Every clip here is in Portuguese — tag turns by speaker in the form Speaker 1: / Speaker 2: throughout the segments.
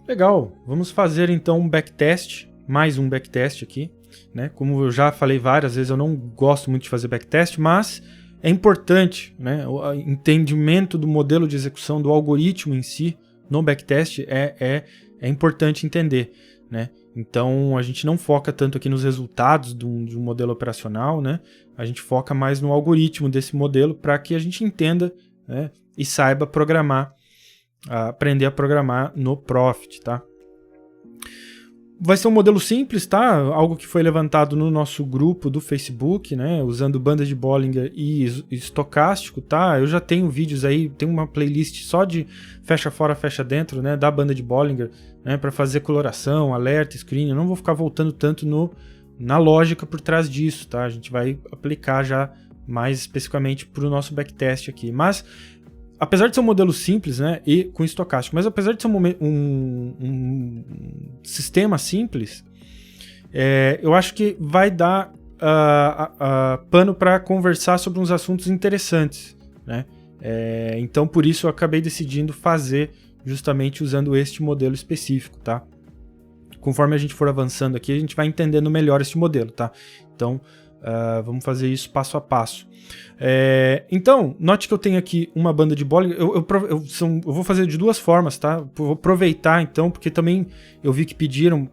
Speaker 1: Legal, vamos fazer então um backtest, mais um backtest aqui, né? Como eu já falei várias vezes, eu não gosto muito de fazer backtest, mas é importante, né? O entendimento do modelo de execução, do algoritmo em si, no backtest é importante entender, né? Então a gente não foca tanto aqui nos resultados de um modelo operacional, né? A gente foca mais no algoritmo desse modelo para que a gente entenda, né? E saiba programar, aprender a programar no Profit, tá? Vai ser um modelo simples, tá? Algo que foi levantado no nosso grupo do Facebook, né? Usando banda de Bollinger e estocástico, tá? Eu já tenho vídeos aí, tem uma playlist só de fecha fora, fecha dentro, né? Da banda de Bollinger, né? Para fazer coloração, alerta, screen. Eu não vou ficar voltando tanto na lógica por trás disso, tá? A gente vai aplicar já mais especificamente para o nosso backtest aqui. Mas apesar de ser um modelo simples, né, e com estocástico, mas apesar de ser um sistema simples, eu acho que vai dar pano para conversar sobre uns assuntos interessantes, né? Então, por isso, eu acabei decidindo fazer justamente usando este modelo específico, tá? Conforme a gente for avançando aqui, a gente vai entendendo melhor este modelo, tá? Então, vamos fazer isso passo a passo. Então, note que eu tenho aqui uma banda de Bollinger. Eu vou fazer de duas formas, tá? Vou aproveitar então, porque também eu vi que pediram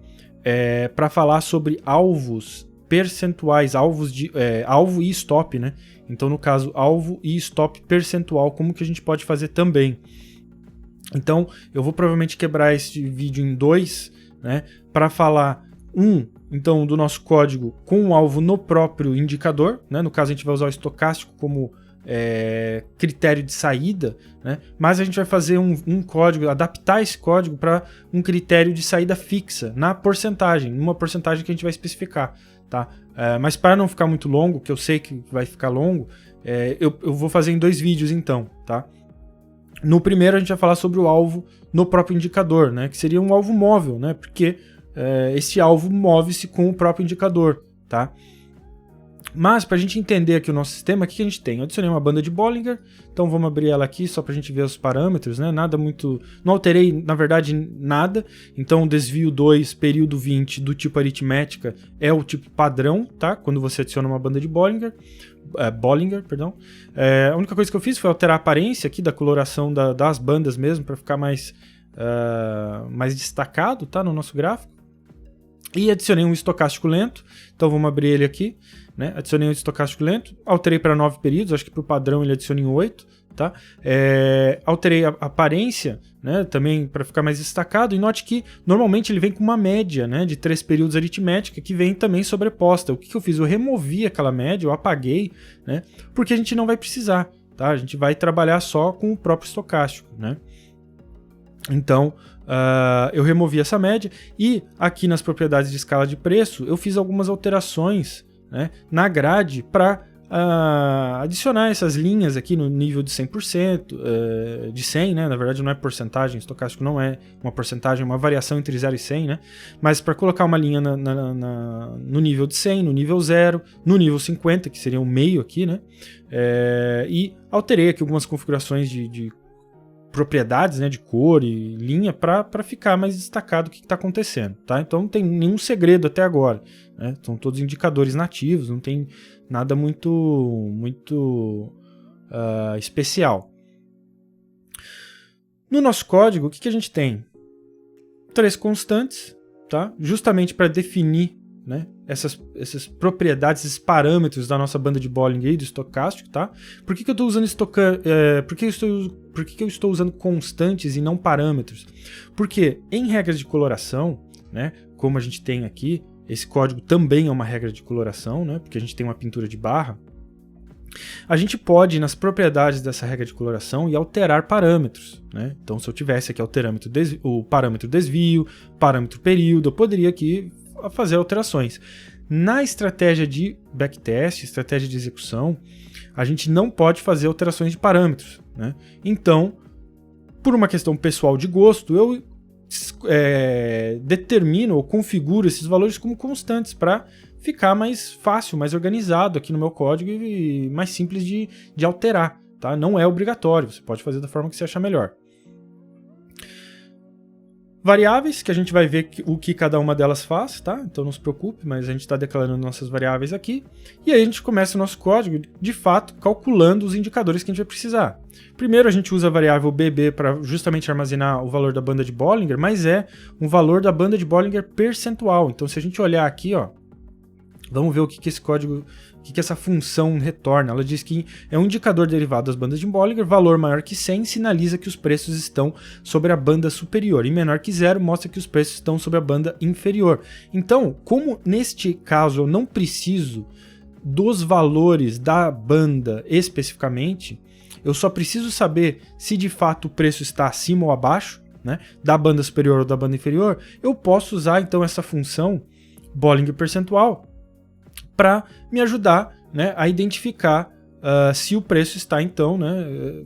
Speaker 1: para falar sobre alvos percentuais, alvo e stop, né? Então, no caso, alvo e stop percentual, como que a gente pode fazer também? Então, eu vou provavelmente quebrar esse vídeo em dois, né? Para falar então, do nosso código com o alvo no próprio indicador, né? No caso, a gente vai usar o estocástico como critério de saída, né? Mas a gente vai fazer um código, adaptar esse código para um critério de saída fixa, na porcentagem, numa porcentagem que a gente vai especificar, tá? Mas para não ficar muito longo, que eu sei que vai ficar longo, eu vou fazer em dois vídeos então, tá? No primeiro a gente vai falar sobre o alvo no próprio indicador, né? Que seria um alvo móvel, né? Porque esse alvo move-se com o próprio indicador, tá? Mas para a gente entender aqui o nosso sistema, o que a gente tem? Eu adicionei uma banda de Bollinger, então vamos abrir ela aqui só para a gente ver os parâmetros, né? Nada muito... Não alterei, na verdade, nada. Então o desvio 2, período 20 do tipo aritmética é o tipo padrão, tá? Quando você adiciona uma banda de Bollinger. A única coisa que eu fiz foi alterar a aparência aqui da coloração das bandas mesmo, para ficar mais destacado, tá? No nosso gráfico. E adicionei um estocástico lento, então vamos abrir ele aqui, né? Adicionei um estocástico lento, alterei para 9 períodos, acho que para o padrão ele adiciona em 8, tá? Alterei a aparência, né? Também para ficar mais destacado, e note que normalmente ele vem com uma média, né? De 3 períodos aritmética, que vem também sobreposta. O que eu fiz? Eu removi aquela média, eu apaguei, né? Porque a gente não vai precisar, tá? A gente vai trabalhar só com o próprio estocástico, né? Então, eu removi essa média e aqui nas propriedades de escala de preço eu fiz algumas alterações, né, na grade para adicionar essas linhas aqui no nível de 100%, de 100, né, na verdade não é porcentagem, estocástico não é uma porcentagem, é uma variação entre 0 e 100, né, mas para colocar uma linha no nível de 100, no nível 0, no nível 50, que seria o meio aqui, né, e alterei aqui algumas configurações de propriedades, né, de cor e linha para ficar mais destacado o que está acontecendo, tá? Então não tem nenhum segredo até agora, né? São todos indicadores nativos, não tem nada muito especial. No nosso código, o que a gente tem? 3 constantes, tá? Justamente para definir, né, essas propriedades, esses parâmetros da nossa banda de Bollinger e do estocástico, tá? Por que eu estou usando por que eu estou usando constantes e não parâmetros? Porque em regras de coloração, né, como a gente tem aqui, esse código também é uma regra de coloração, né, porque a gente tem uma pintura de barra, a gente pode ir nas propriedades dessa regra de coloração e alterar parâmetros, né? Então, se eu tivesse aqui o parâmetro desvio, parâmetro período, eu poderia aqui fazer alterações. Na estratégia de backtest, estratégia de execução, a gente não pode fazer alterações de parâmetros, né? Então, por uma questão pessoal de gosto, eu determino ou configuro esses valores como constantes para ficar mais fácil, mais organizado aqui no meu código e mais simples de alterar, tá? Não é obrigatório, você pode fazer da forma que você achar melhor. Variáveis, que a gente vai ver o que cada uma delas faz, tá? Então não se preocupe, mas a gente está declarando nossas variáveis aqui. E aí a gente começa o nosso código, de fato, calculando os indicadores que a gente vai precisar. Primeiro a gente usa a variável bb para justamente armazenar o valor da banda de Bollinger, mas é um valor da banda de Bollinger percentual. Então se a gente olhar aqui, ó, vamos ver o que esse código, o que essa função retorna. Ela diz que é um indicador derivado das bandas de Bollinger, valor maior que 100 sinaliza que os preços estão sobre a banda superior, e menor que 0 mostra que os preços estão sobre a banda inferior. Então, como neste caso eu não preciso dos valores da banda especificamente, eu só preciso saber se de fato o preço está acima ou abaixo, né, da banda superior ou da banda inferior, eu posso usar então essa função Bollinger percentual para me ajudar, né, a identificar se o preço está, então, né,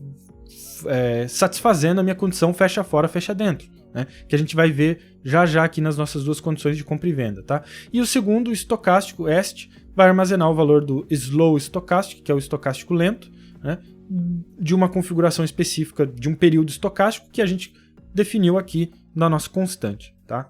Speaker 1: satisfazendo a minha condição fecha fora, fecha dentro, né, que a gente vai ver já já aqui nas nossas duas condições de compra e venda. Tá? E o segundo, o estocástico, EST, vai armazenar o valor do slow stochastic, que é o estocástico lento, né, de uma configuração específica de um período estocástico que a gente definiu aqui na nossa constante. Tá?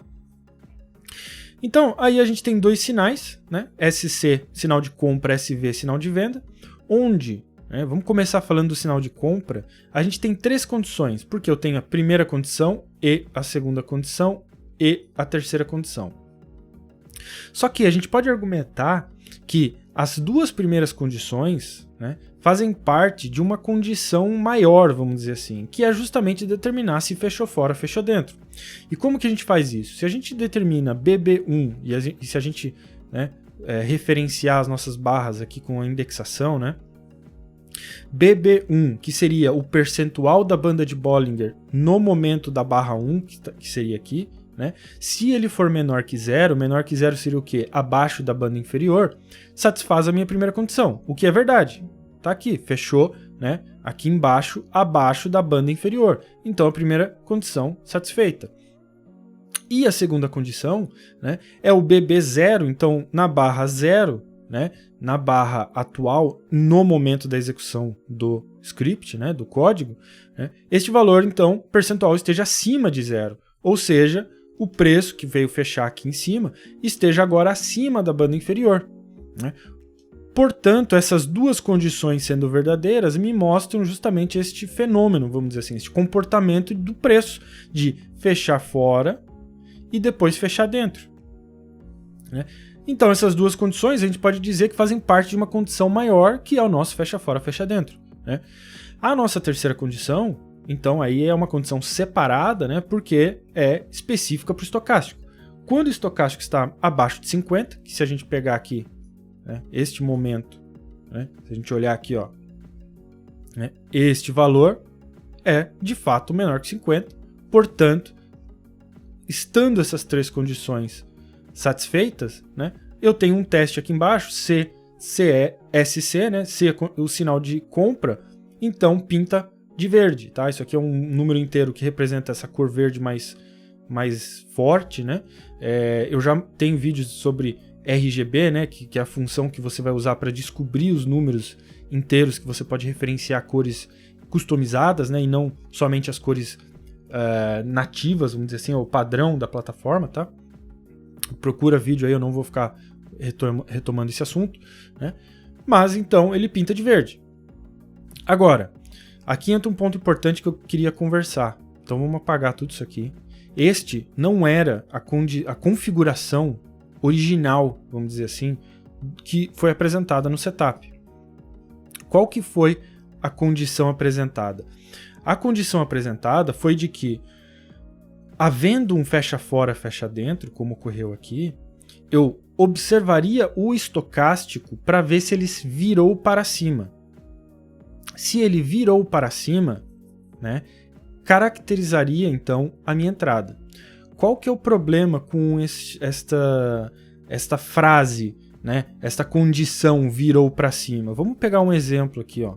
Speaker 1: Então, aí a gente tem dois sinais, né? SC, sinal de compra, SV, sinal de venda, onde, né, vamos começar falando do sinal de compra, a gente tem três condições, porque eu tenho a primeira condição e a segunda condição e a terceira condição. Só que a gente pode argumentar que as duas primeiras condições, né, fazem parte de uma condição maior, vamos dizer assim, que é justamente determinar se fechou fora, fechou dentro. E como que a gente faz isso? Se a gente determina BB1 e se a gente, né, referenciar as nossas barras aqui com a indexação, né, BB1, que seria o percentual da banda de Bollinger no momento da barra 1, que seria aqui, né? Se ele for menor que zero seria o quê? Abaixo da banda inferior, satisfaz a minha primeira condição, o que é verdade. Tá aqui, fechou, né? Aqui embaixo, abaixo da banda inferior. Então a primeira condição satisfeita. E a segunda condição, né, é o BB0, então na barra 0, né, na barra atual, no momento da execução do script, né, do código, né, este valor, então, percentual esteja acima de 0. Ou seja, o preço que veio fechar aqui em cima esteja agora acima da banda inferior, né? Portanto, essas duas condições sendo verdadeiras me mostram justamente este fenômeno, vamos dizer assim, este comportamento do preço de fechar fora e depois fechar dentro, né? Então, essas duas condições a gente pode dizer que fazem parte de uma condição maior, que é o nosso fecha fora, fecha dentro, né? A nossa terceira condição, então, aí é uma condição separada, né, porque é específica para o estocástico. Quando o estocástico está abaixo de 50, que se a gente pegar aqui, né, este momento, né, se a gente olhar aqui, ó, né, este valor é de fato menor que 50, portanto, estando essas três condições satisfeitas, né, eu tenho um teste aqui embaixo, C, CE, SC, né, C é o sinal de compra, então pinta de verde, tá? Isso aqui é um número inteiro que representa essa cor verde mais forte, né? Eu já tenho vídeos sobre RGB, né? Que é a função que você vai usar para descobrir os números inteiros, que você pode referenciar cores customizadas, né? E não somente as cores nativas, vamos dizer assim, o padrão da plataforma, tá? Procura vídeo aí, eu não vou ficar retomando esse assunto, né? Mas então ele pinta de verde. Agora, aqui entra um ponto importante que eu queria conversar. Então vamos apagar tudo isso aqui. Este não era a configuração original, vamos dizer assim, que foi apresentada no setup. Qual que foi a condição apresentada? A condição apresentada foi de que, havendo um fecha fora, fecha dentro, como ocorreu aqui, eu observaria o estocástico para ver se ele virou para cima. Se ele virou para cima, né, caracterizaria então a minha entrada. Qual que é o problema com esta frase, né, esta condição virou para cima? Vamos pegar um exemplo aqui, ó.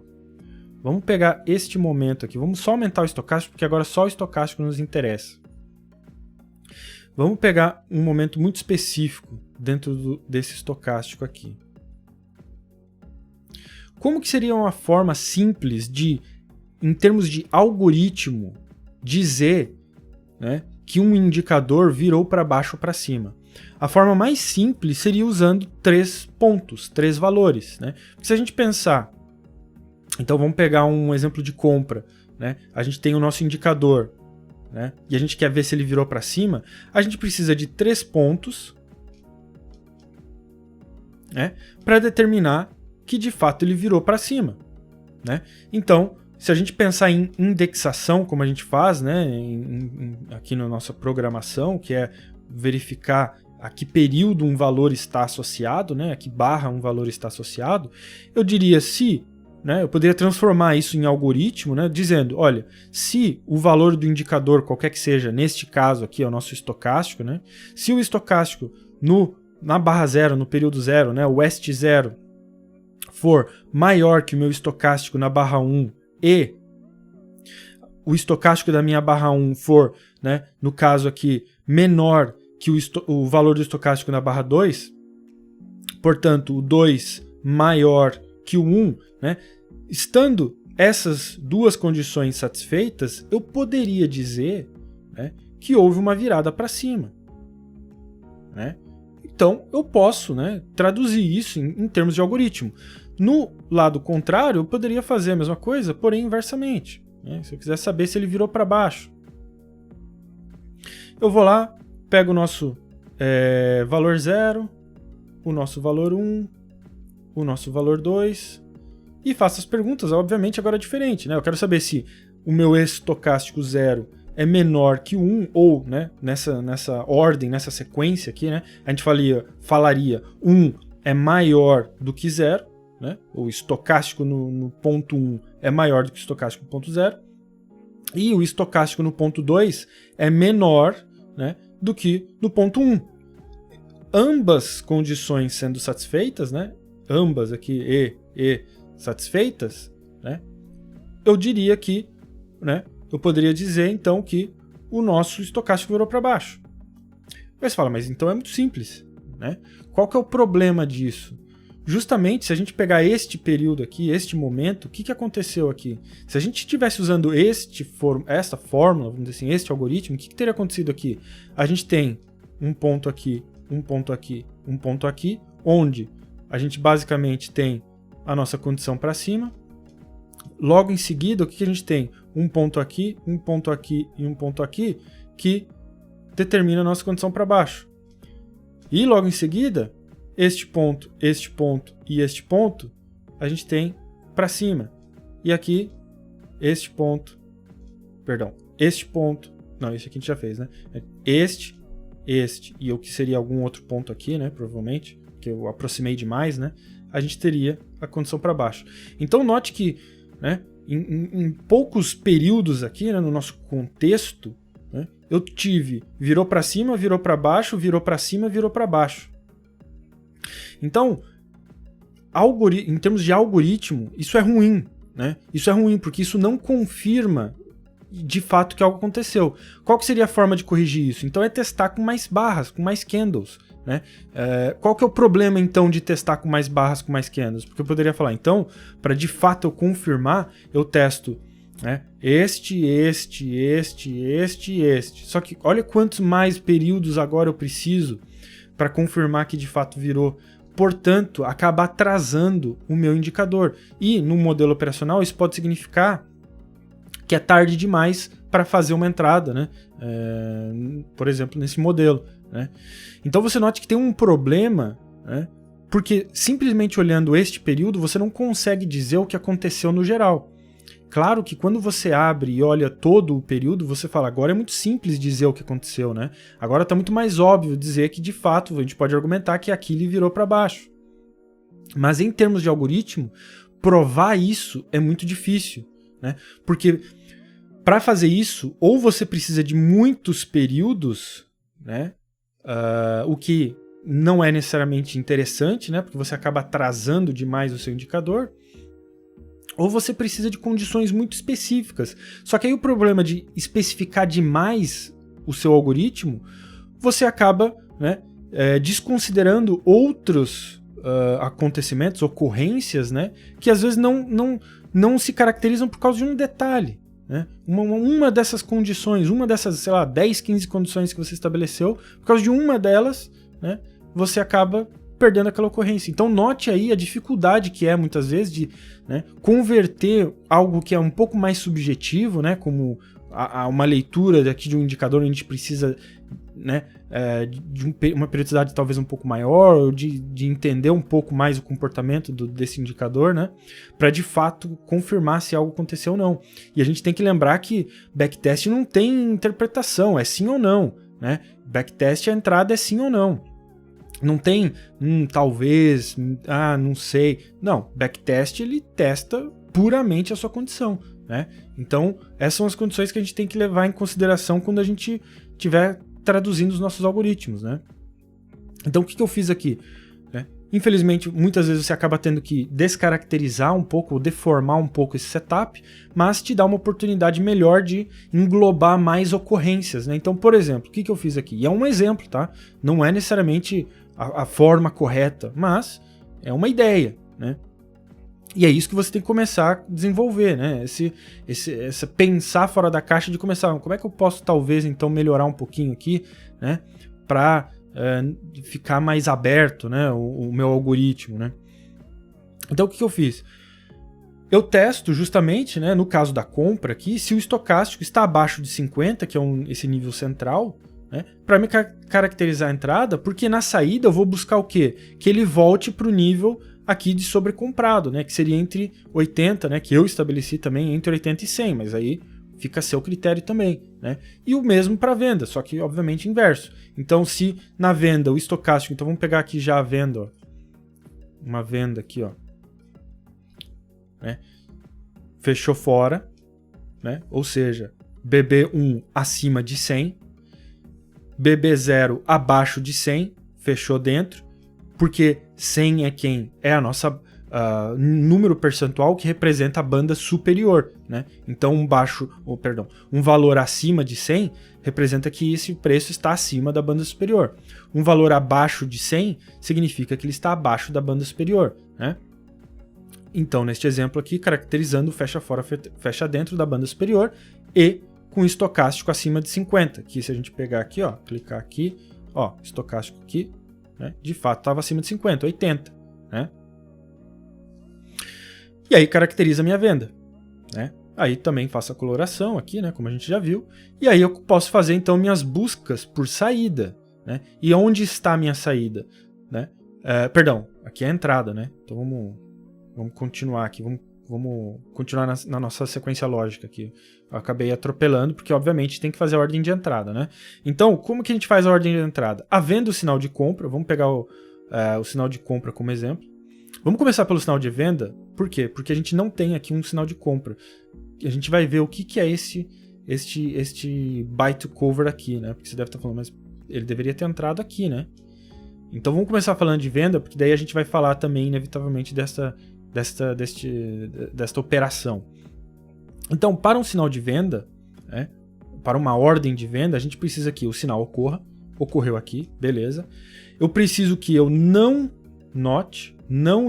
Speaker 1: Vamos pegar este momento aqui. Vamos só aumentar o estocástico, porque agora só o estocástico nos interessa. Vamos pegar um momento muito específico dentro desse estocástico aqui. Como que seria uma forma simples de, em termos de algoritmo, dizer, né, que um indicador virou para baixo ou para cima? A forma mais simples seria usando 3 pontos, 3 valores, né? Porque se a gente pensar, então vamos pegar um exemplo de compra, né? A gente tem o nosso indicador, né? E a gente quer ver se ele virou para cima, a gente precisa de 3 pontos, né? Para determinar que de fato ele virou para cima, né? Então, se a gente pensar em indexação, como a gente faz, né, aqui na nossa programação, que é verificar a que período um valor está associado, né, a que barra um valor está associado, eu diria né, eu poderia transformar isso em algoritmo, né, dizendo, olha, se o valor do indicador, qualquer que seja, neste caso aqui é o nosso estocástico, né, se o estocástico na barra 0, no período 0, né, o ST0, for maior que o meu estocástico na barra 1 e o estocástico da minha barra 1 for, né, no caso aqui, menor que o valor do estocástico na barra 2, portanto, o 2 maior que o 1, né, estando essas duas condições satisfeitas, eu poderia dizer, né, que houve uma virada para cima, né? Então, eu posso, né, traduzir isso em termos de algoritmo. No lado contrário, eu poderia fazer a mesma coisa, porém inversamente, né? Se eu quiser saber se ele virou para baixo, eu vou lá, pego o nosso valor 0, o nosso valor 1, o nosso valor 2 e faço as perguntas, obviamente agora é diferente, né? Eu quero saber se o meu estocástico 0 é menor que o 1 ou, né, nessa ordem, nessa sequência aqui, né, a gente falaria 1 é maior do que 0, né? O estocástico no ponto 1 é maior do que o estocástico no ponto 0. E o estocástico no ponto 2 é menor, né, do que no ponto 1. Ambas condições sendo satisfeitas, né? Ambas aqui e satisfeitas, né? Eu diria que, né, eu poderia dizer então que o nosso estocástico virou para baixo. Aí você fala, mas então é muito simples, né? Qual que é o problema disso? Justamente, se a gente pegar este período aqui, este momento, o que aconteceu aqui? Se a gente estivesse usando essa fórmula, vamos dizer assim, este algoritmo, o que teria acontecido aqui? A gente tem um ponto aqui, um ponto aqui, um ponto aqui, onde a gente basicamente tem a nossa condição para cima. Logo em seguida, o que a gente tem? Um ponto aqui, um ponto aqui e um ponto aqui, que determina a nossa condição para baixo. E logo em seguida, este ponto e este ponto, a gente tem para cima. E aqui, este ponto, não, esse aqui a gente já fez, né? Este e o que seria algum outro ponto aqui, né? Provavelmente, que eu aproximei demais, né? A gente teria a condição para baixo. Então note que, né, em poucos períodos aqui, né, no nosso contexto, né, eu tive virou para cima, virou para baixo, virou para cima, virou para baixo. Então, em termos de algoritmo, isso é ruim, né? Isso é ruim porque isso não confirma de fato que algo aconteceu. Qual que seria a forma de corrigir isso? Então é testar com mais barras, com mais candles, né? Qual que é o problema então de testar com mais barras, com mais candles? Porque eu poderia falar, então, para de fato eu confirmar, eu testo, né, este. Só que olha quantos mais períodos agora eu preciso para confirmar que de fato virou. Portanto, acaba atrasando o meu indicador. E no modelo operacional isso pode significar que é tarde demais para fazer uma entrada, né? Por exemplo, nesse modelo, né? Então você note que tem um problema, né? Porque simplesmente olhando este período você não consegue dizer o que aconteceu no geral. Claro que quando você abre e olha todo o período, você fala, agora é muito simples dizer o que aconteceu, né? Agora está muito mais óbvio dizer que, de fato, a gente pode argumentar que aquilo virou para baixo. Mas em termos de algoritmo, provar isso é muito difícil, né? Porque para fazer isso, ou você precisa de muitos períodos, né? O que não é necessariamente interessante, né? Porque você acaba atrasando demais o seu indicador. Ou você precisa de condições muito específicas. Só que aí o problema de especificar demais o seu algoritmo, você acaba, né, desconsiderando outros acontecimentos, ocorrências, né, que às vezes não se caracterizam por causa de um detalhe, né? Uma dessas condições, uma dessas, sei lá, 10, 15 condições que você estabeleceu, por causa de uma delas, né, você acaba perdendo aquela ocorrência. Então note aí a dificuldade que é, muitas vezes, de, né, converter algo que é um pouco mais subjetivo, né, como uma leitura aqui de um indicador, onde a gente precisa, né, de uma periodicidade talvez um pouco maior, ou de entender um pouco mais o comportamento desse indicador, né, para de fato confirmar se algo aconteceu ou não. E a gente tem que lembrar que backtest não tem interpretação, é sim ou não, né? Backtest, a entrada é sim ou não. Não tem, talvez, não sei. Não, backtest ele testa puramente a sua condição, né? Então, essas são as condições que a gente tem que levar em consideração quando a gente estiver traduzindo os nossos algoritmos, né? Então, o que eu fiz aqui? Né? Infelizmente, muitas vezes você acaba tendo que descaracterizar um pouco, ou deformar um pouco esse setup, mas te dá uma oportunidade melhor de englobar mais ocorrências, né? Então, por exemplo, o que eu fiz aqui? E é um exemplo, tá? Não é necessariamente a forma correta, mas é uma ideia, né? E é isso que você tem que começar a desenvolver, né? Esse pensar fora da caixa, de começar, como é que eu posso talvez então melhorar um pouquinho aqui, né? Para ficar mais aberto, né? O meu algoritmo, né? Então o que eu fiz? Eu testo justamente, né? No caso da compra aqui, se o estocástico está abaixo de 50, que é esse nível central, né, para me caracterizar a entrada, porque na saída eu vou buscar o quê? Que ele volte para o nível aqui de sobrecomprado, né, que seria entre 80, né, que eu estabeleci também entre 80 e 100, mas aí fica a seu critério também, né? E o mesmo para venda, só que obviamente inverso. Então, se na venda o estocástico, então vamos pegar aqui já a venda, ó, uma venda aqui, ó, né, fechou fora, né? Ou seja, BB1 acima de 100, BB0 abaixo de 100, fechou dentro, porque 100 é quem? É a nossa número percentual que representa a banda superior, né? Então um valor acima de 100 representa que esse preço está acima da banda superior. Um valor abaixo de 100 significa que ele está abaixo da banda superior, né? Então, neste exemplo aqui, caracterizando fecha fora, fecha dentro da banda superior e com estocástico acima de 50, que se a gente pegar aqui, ó, clicar aqui, ó, estocástico aqui, né, de fato estava acima de 50, 80, né? E aí caracteriza a minha venda, né? Aí também faço a coloração aqui, né, como a gente já viu, e aí eu posso fazer então minhas buscas por saída, né? E onde está a minha saída, né? Perdão, aqui é a entrada, né? Então vamos continuar aqui, vamos continuar na nossa sequência lógica aqui. Eu acabei atropelando, porque obviamente tem que fazer a ordem de entrada, né? Então, como que a gente faz a ordem de entrada? Havendo o sinal de compra, vamos pegar o sinal de compra como exemplo. Vamos começar pelo sinal de venda. Por quê? Porque a gente não tem aqui um sinal de compra. A gente vai ver o que é este buy to cover aqui, né? Porque você deve estar falando, mas ele deveria ter entrado aqui, né? Então vamos começar falando de venda, porque daí a gente vai falar também, inevitavelmente, desta operação. Então, para um sinal de venda, né, para uma ordem de venda, a gente precisa que o sinal ocorreu aqui, beleza. Eu preciso que eu não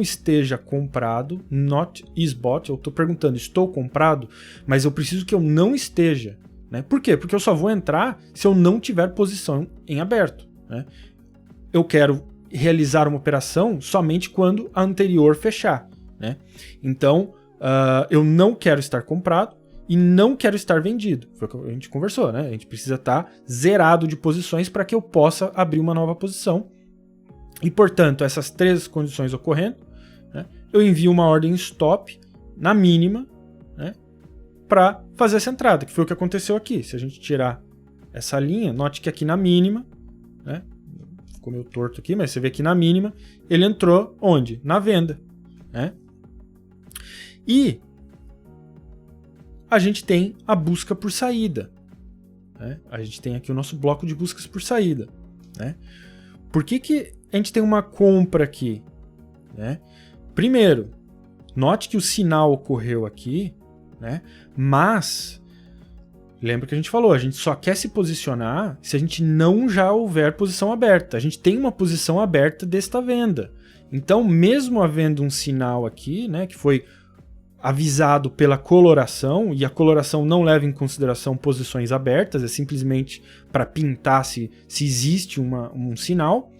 Speaker 1: esteja comprado, not is bought. Eu estou perguntando, estou comprado, mas eu preciso que eu não esteja, né? Por quê? Porque eu só vou entrar se eu não tiver posição em aberto, né? Eu quero realizar uma operação somente quando a anterior fechar, né? Então, eu não quero estar comprado e não quero estar vendido. Foi o que a gente conversou, né? A gente precisa estar zerado de posições para que eu possa abrir uma nova posição. E, portanto, essas três condições ocorrendo, né, eu envio uma ordem stop na mínima, né, para fazer essa entrada, que foi o que aconteceu aqui. Se a gente tirar essa linha, note que aqui na mínima, né, ficou meio torto aqui, mas você vê que na mínima ele entrou onde? Na venda, né? E a gente tem a busca por saída, né? A gente tem aqui o nosso bloco de buscas por saída, né? Por que a gente tem uma compra aqui, né? Primeiro, note que o sinal ocorreu aqui, né? Mas lembra que a gente falou, a gente só quer se posicionar se a gente não já houver posição aberta. A gente tem uma posição aberta desta venda. Então, mesmo havendo um sinal aqui, né, que foi avisado pela coloração, e a coloração não leva em consideração posições abertas, é simplesmente para pintar se existe um sinal,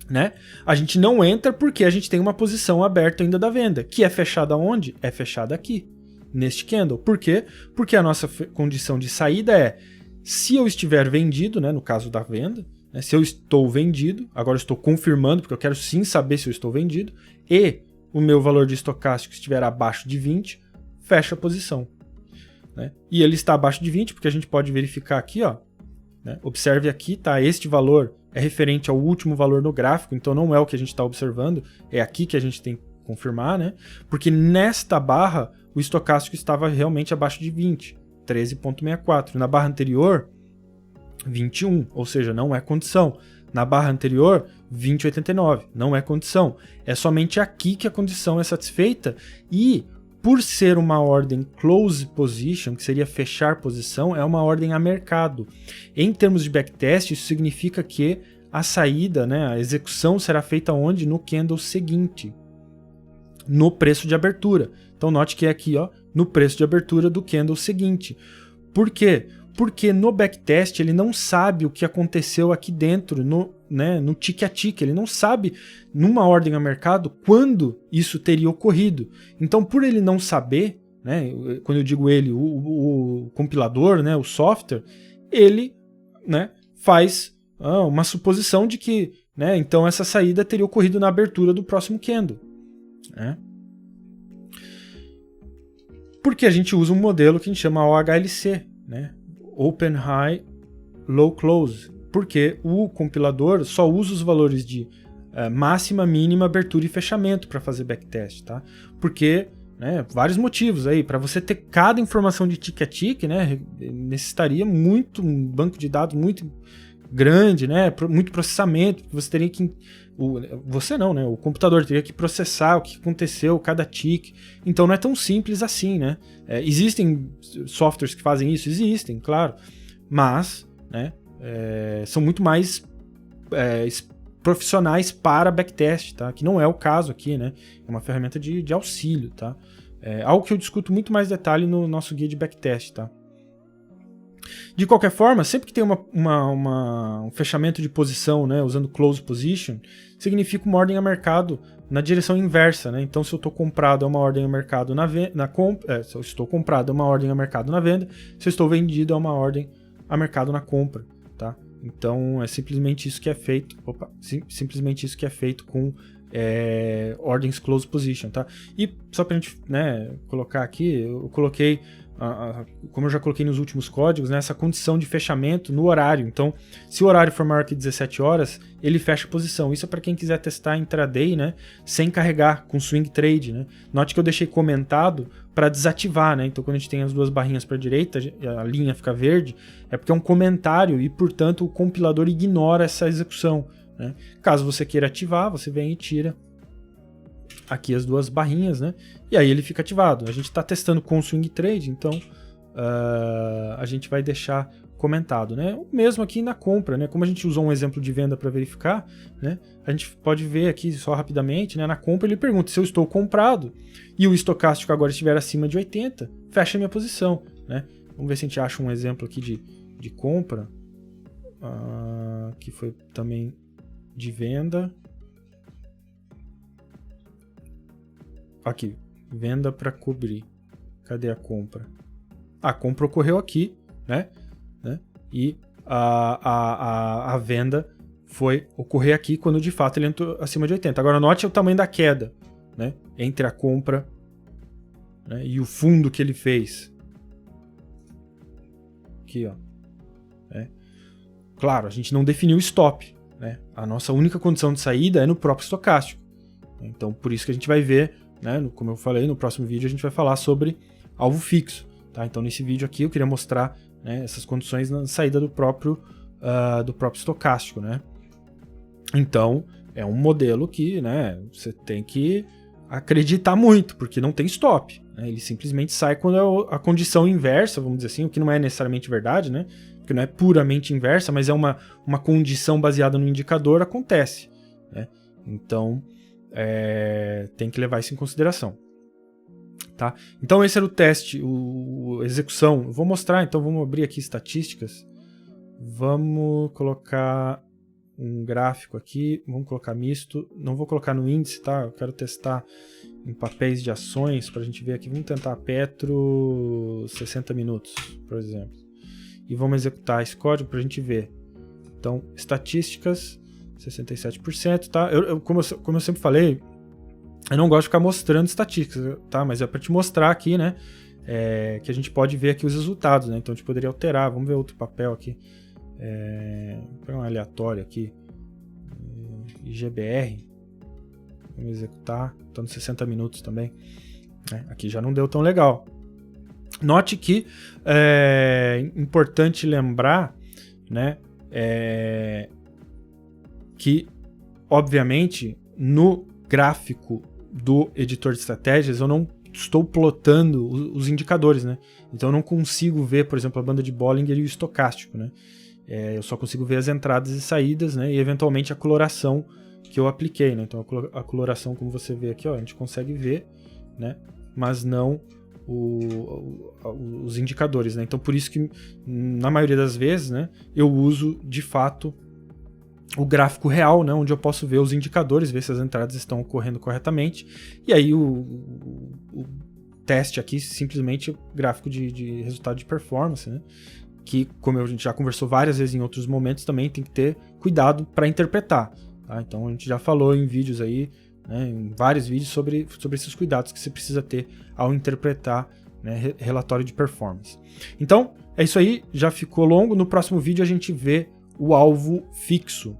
Speaker 1: né? A gente não entra porque a gente tem uma posição aberta ainda da venda, que é fechada onde? É fechada aqui, neste candle. Por quê? Porque a nossa condição de saída é, se eu estiver vendido, né, no caso da venda, né, se eu estou vendido, agora eu estou confirmando, porque eu quero sim saber se eu estou vendido, e o meu valor de estocástico estiver abaixo de 20, fecha a posição. Né? E ele está abaixo de 20, porque a gente pode verificar aqui, ó, né? Observe aqui, tá? Este valor é referente ao último valor no gráfico, então não é o que a gente está observando, é aqui que a gente tem que confirmar, né? Porque nesta barra o estocástico estava realmente abaixo de 20, 13,64. Na barra anterior, 21, ou seja, não é condição. Na barra anterior, 20,89, não é condição. É somente aqui que a condição é satisfeita e, por ser uma ordem close position, que seria fechar posição, é uma ordem a mercado. Em termos de backtest, isso significa que a saída, né, a execução será feita onde? No candle seguinte, no preço de abertura. Então note que é aqui, ó, no preço de abertura do candle seguinte. Por quê? Porque no backtest ele não sabe o que aconteceu aqui dentro, no tique a tique. Ele não sabe, numa ordem a mercado, quando isso teria ocorrido. Então, por ele não saber, né, quando eu digo ele, o compilador, né, o software, ele, né, faz uma suposição de que, né, então essa saída teria ocorrido na abertura do próximo candle. Né? Porque a gente usa um modelo que a gente chama OHLC, né? Open High Low Close, porque o compilador só usa os valores de máxima, mínima, abertura e fechamento para fazer backtest, tá? Porque, né, vários motivos aí, para você ter cada informação de tique a tique, né, necessitaria um banco de dados muito grande, né, muito processamento, você teria que o computador teria que processar o que aconteceu, cada tique. Então não é tão simples assim, né? Existem softwares que fazem isso? Existem, claro. Mas, né, são muito mais profissionais para backtest, tá? Que não é o caso aqui, né? É uma ferramenta de auxílio, tá? Algo que eu discuto muito mais detalhe no nosso guia de backtest, tá? De qualquer forma, sempre que tem um fechamento de posição, né, usando close position, significa uma ordem a mercado na direção inversa, né? Então, se eu estou comprado, é uma ordem a mercado se eu estou comprado, é uma ordem a mercado na venda. Se eu estou vendido, é uma ordem a mercado na compra, tá? Então, é simplesmente isso que é feito. Simplesmente isso que é feito com ordens close position, tá? E só para a gente, né, colocar aqui, eu coloquei como eu já coloquei nos últimos códigos, né, essa condição de fechamento no horário. Então, se o horário for maior que 17 horas, ele fecha a posição. Isso é para quem quiser testar intraday, né, sem carregar, com swing trade. Né? Note que eu deixei comentado para desativar. Né? Então, quando a gente tem as duas barrinhas para a direita, a linha fica verde, é porque é um comentário e, portanto, o compilador ignora essa execução. Né? Caso você queira ativar, você vem e tira aqui as duas barrinhas, né? E aí ele fica ativado. A gente está testando com swing trade, então a gente vai deixar comentado, né? O mesmo aqui na compra, né? Como a gente usou um exemplo de venda para verificar, né? A gente pode ver aqui só rapidamente, né? Na compra ele pergunta se eu estou comprado e o estocástico agora estiver acima de 80, fecha a minha posição, né? Vamos ver se a gente acha um exemplo aqui de compra, que foi também de venda. Aqui, venda para cobrir. Cadê a compra? A compra ocorreu aqui, né? E a venda foi ocorrer aqui quando de fato ele entrou acima de 80. Agora note o tamanho da queda, né? Entre a compra, né, e o fundo que ele fez. Aqui, ó. Claro, a gente não definiu o stop, né? A nossa única condição de saída é no próprio estocástico. Então, por isso que a gente vai ver, né, como eu falei, no próximo vídeo a gente vai falar sobre alvo fixo. Tá? Então, nesse vídeo aqui eu queria mostrar, né, essas condições na saída do próprio estocástico. Né? Então, é um modelo que, né, você tem que acreditar muito, porque não tem stop. Né? Ele simplesmente sai quando é a condição inversa, vamos dizer assim, o que não é necessariamente verdade, né? Porque não é puramente inversa, mas é uma condição baseada no indicador, acontece. Né? Então, tem que levar isso em consideração. Tá? Então esse era o teste, a execução. Eu vou mostrar, então vamos abrir aqui estatísticas. Vamos colocar um gráfico aqui, vamos colocar misto. Não vou colocar no índice, tá? Eu quero testar em papéis de ações para a gente ver aqui. Vamos tentar Petro 60 minutos, por exemplo. E vamos executar esse código para a gente ver. Então, estatísticas, 67%, tá? Como eu sempre falei, eu não gosto de ficar mostrando estatísticas, tá? Mas é para te mostrar aqui, né? Que a gente pode ver aqui os resultados, né? Então a gente poderia alterar. Vamos ver outro papel aqui. Vou pegar um aleatório aqui. IGBR. Vamos executar. Estou nos 60 minutos também. Aqui já não deu tão legal. Note que é importante lembrar, né? Que, obviamente, no gráfico do editor de estratégias, eu não estou plotando os indicadores, né? Então eu não consigo ver, por exemplo, a banda de Bollinger e o estocástico, né? Eu só consigo ver as entradas e saídas, né? E eventualmente a coloração que eu apliquei, né? Então a coloração, como você vê aqui, ó, a gente consegue ver, né? Mas não os indicadores, né? Então por isso que na maioria das vezes, né, eu uso de fato o gráfico real, né, onde eu posso ver os indicadores, ver se as entradas estão ocorrendo corretamente, e aí o teste aqui simplesmente é gráfico de resultado de performance, né, que, como a gente já conversou várias vezes em outros momentos, também tem que ter cuidado para interpretar. Tá? Então a gente já falou em vídeos aí, né, em vários vídeos sobre esses cuidados que você precisa ter ao interpretar, né, relatório de performance. Então é isso aí, já ficou longo. No próximo vídeo a gente vê o alvo fixo.